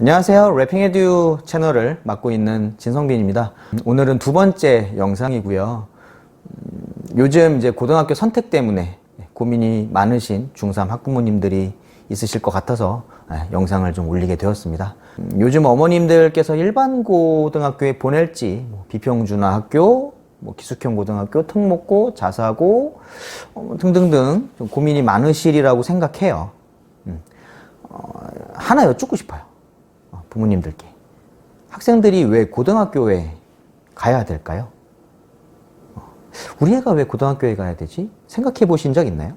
안녕하세요. 래핑에듀 채널을 맡고 있는 진성빈입니다. 오늘은 두 번째 영상이고요. 요즘 이제 고등학교 선택 때문에 고민이 많으신 중3 학부모님들이 있으실 것 같아서 영상을 좀 올리게 되었습니다. 요즘 어머님들께서 일반 고등학교에 보낼지 비평준화 학교, 기숙형 고등학교, 특목고, 자사고 등등등 좀 고민이 많으시리라고 생각해요. 하나 여쭙고 싶어요. 부모님들께. 학생들이 왜 고등학교에 가야 될까요? 우리 애가 왜 고등학교에 가야 되지? 생각해 보신 적 있나요?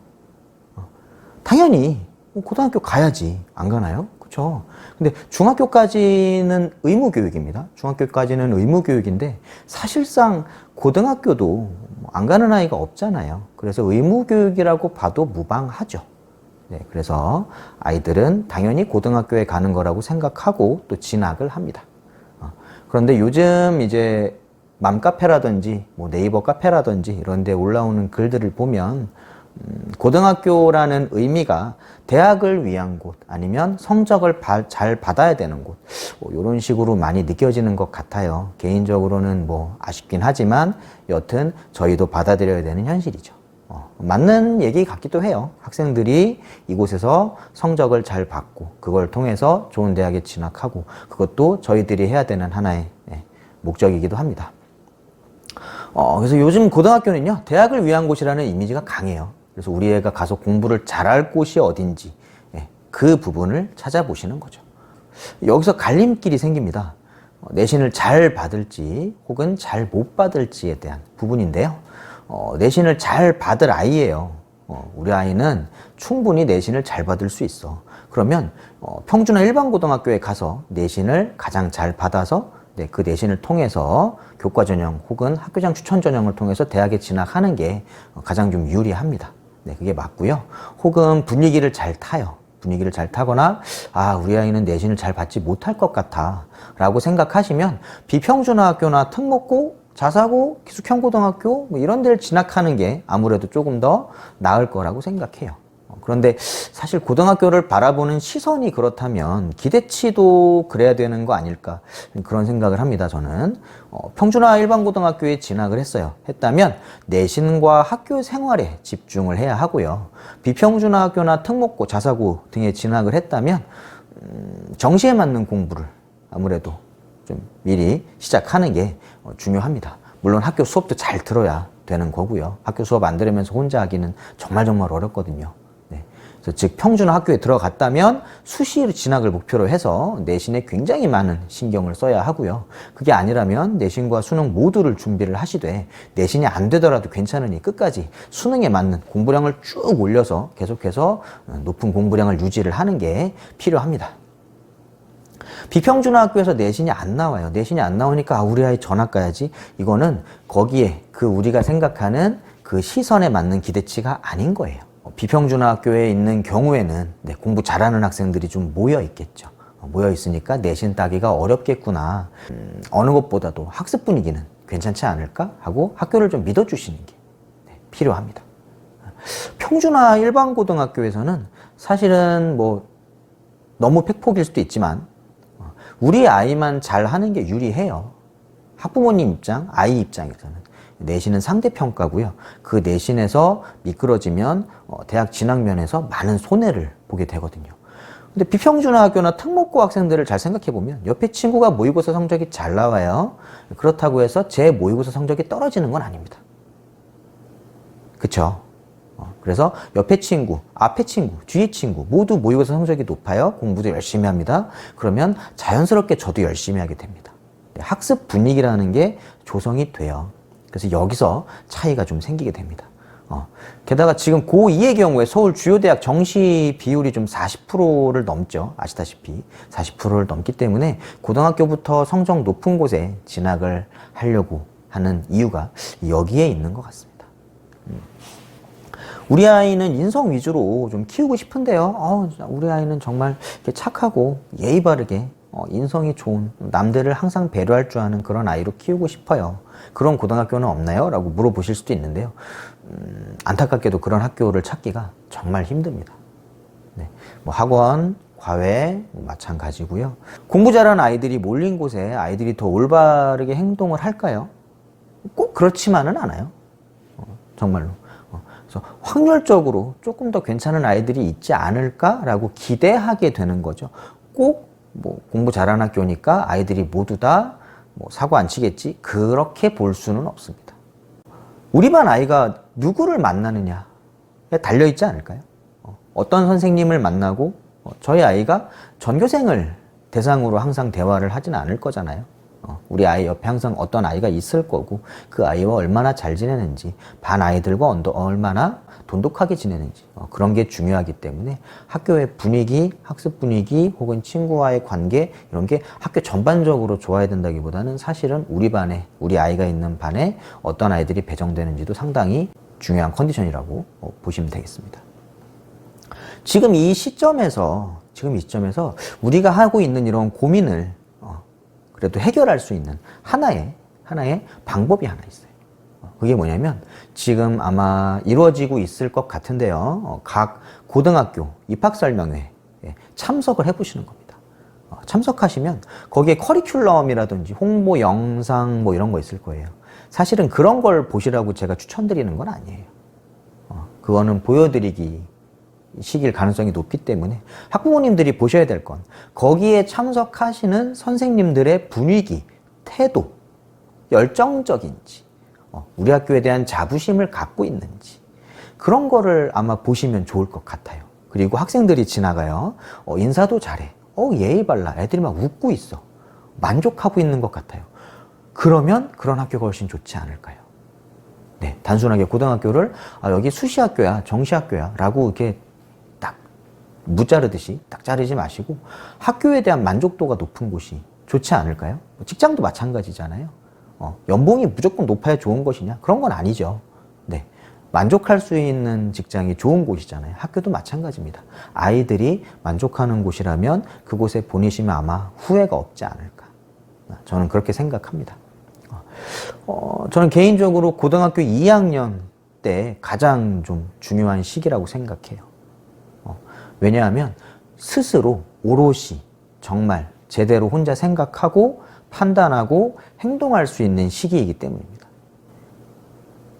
당연히 고등학교 가야지. 안 가나요? 그렇죠? 근데 중학교까지는 의무교육입니다. 중학교까지는 의무교육인데 사실상 고등학교도 안 가는 아이가 없잖아요. 그래서 의무교육이라고 봐도 무방하죠. 네, 그래서 아이들은 당연히 고등학교에 가는 거라고 생각하고 또 진학을 합니다. 그런데 요즘 이제 맘카페라든지 네이버 카페라든지 이런 데 올라오는 글들을 보면 고등학교라는 의미가 대학을 위한 곳 아니면 성적을 잘 받아야 되는 곳 이런 식으로 많이 느껴지는 것 같아요. 개인적으로는 아쉽긴 하지만 여튼 저희도 받아들여야 되는 현실이죠. 맞는 얘기 같기도 해요. 학생들이 이곳에서 성적을 잘 받고 그걸 통해서 좋은 대학에 진학하고 그것도 저희들이 해야 되는 하나의 목적이기도 합니다. 그래서 요즘 고등학교는요 대학을 위한 곳이라는 이미지가 강해요. 그래서 우리 애가 가서 공부를 잘할 곳이 어딘지 그 부분을 찾아보시는 거죠. 여기서 갈림길이 생깁니다. 내신을 잘 받을지 혹은 잘 못 받을지에 대한 부분인데요. 내신을 잘 받을 아이예요. 우리 아이는 충분히 내신을 잘 받을 수 있어. 그러면 평준화 일반고등학교에 가서 내신을 가장 잘 받아서 그 내신을 통해서 교과전형 혹은 학교장 추천전형을 통해서 대학에 진학하는 게 가장 좀 유리합니다. 그게 맞고요. 혹은 분위기를 잘 타요. 분위기를 잘 타거나 우리 아이는 내신을 잘 받지 못할 것 같아 라고 생각하시면 비평준화 학교나 특목고 자사고, 기숙형 고등학교 이런 데를 진학하는 게 아무래도 조금 더 나을 거라고 생각해요. 그런데 사실 고등학교를 바라보는 시선이 그렇다면 기대치도 그래야 되는 거 아닐까 그런 생각을 합니다. 저는 평준화 일반고등학교에 진학을 했다면 내신과 학교 생활에 집중을 해야 하고요. 비평준화 학교나 특목고, 자사고 등에 진학을 했다면 정시에 맞는 공부를 아무래도 좀 미리 시작하는 게 중요합니다. 물론 학교 수업도 잘 들어야 되는 거고요. 학교 수업 안 들으면서 혼자 하기는 정말 어렵거든요. 그래서 즉 평준화 학교에 들어갔다면 수시 진학을 목표로 해서 내신에 굉장히 많은 신경을 써야 하고요. 그게 아니라면 내신과 수능 모두를 준비를 하시되 내신이 안 되더라도 괜찮으니 끝까지 수능에 맞는 공부량을 쭉 올려서 계속해서 높은 공부량을 유지를 하는 게 필요합니다. 비평준화 학교에서 내신이 안 나와요. 내신이 안 나오니까 우리 아이 전학 가야지. 이거는 거기에 우리가 생각하는 그 시선에 맞는 기대치가 아닌 거예요. 비평준화 학교에 있는 경우에는 공부 잘하는 학생들이 좀 모여 있겠죠. 모여 있으니까 내신 따기가 어렵겠구나. 어느 것보다도 학습 분위기는 괜찮지 않을까 하고 학교를 좀 믿어주시는 게 필요합니다. 평준화 일반고등학교에서는 사실은 너무 팩폭일 수도 있지만 우리 아이만 잘하는 게 유리해요. 학부모님 입장, 아이 입장에서는. 내신은 상대평가고요. 그 내신에서 미끄러지면 대학 진학면에서 많은 손해를 보게 되거든요. 근데 비평준화 학교나 특목고 학생들을 잘 생각해보면 옆에 친구가 모의고사 성적이 잘 나와요. 그렇다고 해서 제 모의고사 성적이 떨어지는 건 아닙니다. 그쵸? 그래서 옆에 친구, 앞에 친구, 뒤에 친구 모두 모의고사 성적이 높아요. 공부도 열심히 합니다. 그러면 자연스럽게 저도 열심히 하게 됩니다. 학습 분위기라는 게 조성이 돼요. 그래서 여기서 차이가 좀 생기게 됩니다. 게다가 지금 고2의 경우에 서울 주요 대학 정시 비율이 좀 40%를 넘죠. 아시다시피 40%를 넘기 때문에 고등학교부터 성적 높은 곳에 진학을 하려고 하는 이유가 여기에 있는 것 같습니다. 우리 아이는 인성 위주로 좀 키우고 싶은데요. 우리 아이는 정말 착하고 예의 바르게 인성이 좋은, 남들을 항상 배려할 줄 아는 그런 아이로 키우고 싶어요. 그런 고등학교는 없나요? 라고 물어보실 수도 있는데요. 안타깝게도 그런 학교를 찾기가 정말 힘듭니다. 학원, 과외 마찬가지고요. 공부 잘하는 아이들이 몰린 곳에 아이들이 더 올바르게 행동을 할까요? 꼭 그렇지만은 않아요. 정말로. 그래서 확률적으로 조금 더 괜찮은 아이들이 있지 않을까라고 기대하게 되는 거죠. 꼭 뭐 공부 잘하는 학교니까 아이들이 모두 다 뭐 사고 안 치겠지? 그렇게 볼 수는 없습니다. 우리 반 아이가 누구를 만나느냐에 달려있지 않을까요? 어떤 선생님을 만나고 저희 아이가 전교생을 대상으로 항상 대화를 하진 않을 거잖아요. 우리 아이 옆에 항상 어떤 아이가 있을 거고 그 아이와 얼마나 잘 지내는지, 반 아이들과 얼마나 돈독하게 지내는지, 그런 게 중요하기 때문에 학교의 분위기, 학습 분위기 혹은 친구와의 관계, 이런 게 학교 전반적으로 좋아야 된다기보다는 사실은 우리 아이가 있는 반에 어떤 아이들이 배정되는지도 상당히 중요한 컨디션이라고 보시면 되겠습니다. 지금 이 시점에서 우리가 하고 있는 이런 고민을 그래도 해결할 수 있는 하나의 방법이 하나 있어요. 그게 뭐냐면 지금 아마 이루어지고 있을 것 같은데요. 각 고등학교 입학설명회에 참석을 해보시는 겁니다. 참석하시면 거기에 커리큘럼이라든지 홍보 영상 뭐 이런 거 있을 거예요. 사실은 그런 걸 보시라고 제가 추천드리는 건 아니에요. 그거는 보여드리기 시길 가능성이 높기 때문에 학부모님들이 보셔야 될 건 거기에 참석하시는 선생님들의 분위기, 태도, 열정적인지, 우리 학교에 대한 자부심을 갖고 있는지, 그런 거를 아마 보시면 좋을 것 같아요. 그리고 학생들이 지나가요. 인사도 잘해. 예의 발라. 애들이 막 웃고 있어. 만족하고 있는 것 같아요. 그러면 그런 학교가 훨씬 좋지 않을까요? 네, 단순하게 고등학교를 여기 수시학교야, 정시학교야 라고 이렇게 딱 무자르듯이 딱 자르지 마시고 학교에 대한 만족도가 높은 곳이 좋지 않을까요? 직장도 마찬가지잖아요. 연봉이 무조건 높아야 좋은 것이냐? 그런 건 아니죠. 네, 만족할 수 있는 직장이 좋은 곳이잖아요. 학교도 마찬가지입니다. 아이들이 만족하는 곳이라면 그곳에 보내시면 아마 후회가 없지 않을까. 저는 그렇게 생각합니다. 저는 개인적으로 고등학교 2학년 때 가장 좀 중요한 시기라고 생각해요. 왜냐하면 스스로 오롯이 정말 제대로 혼자 생각하고 판단하고 행동할 수 있는 시기이기 때문입니다.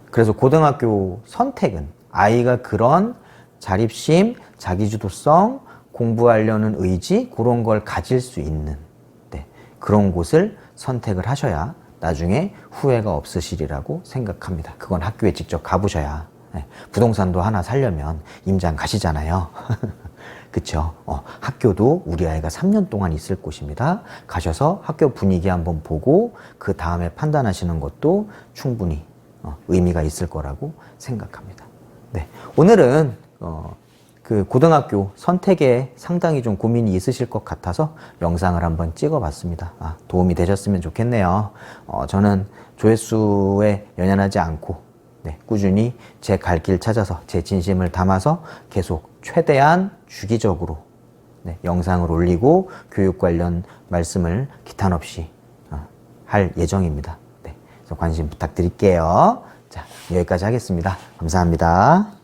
그래서 고등학교 선택은 아이가 그런 자립심, 자기주도성, 공부하려는 의지, 그런 걸 가질 수 있는 그런 곳을 선택을 하셔야 나중에 후회가 없으시리라고 생각합니다. 그건 학교에 직접 가보셔야. 부동산도 하나 사려면 임장 가시잖아요. 그쵸? 학교도 우리 아이가 3년 동안 있을 곳입니다. 가셔서 학교 분위기 한번 보고 그 다음에 판단하시는 것도 충분히 의미가 있을 거라고 생각합니다. 네, 오늘은 그 고등학교 선택에 상당히 좀 고민이 있으실 것 같아서 영상을 한번 찍어봤습니다. 도움이 되셨으면 좋겠네요. 저는 조회수에 연연하지 않고 꾸준히 제 갈 길 찾아서 제 진심을 담아서 계속 최대한 주기적으로 영상을 올리고 교육 관련 말씀을 기탄 없이 할 예정입니다. 그래서 관심 부탁드릴게요. 자, 여기까지 하겠습니다. 감사합니다.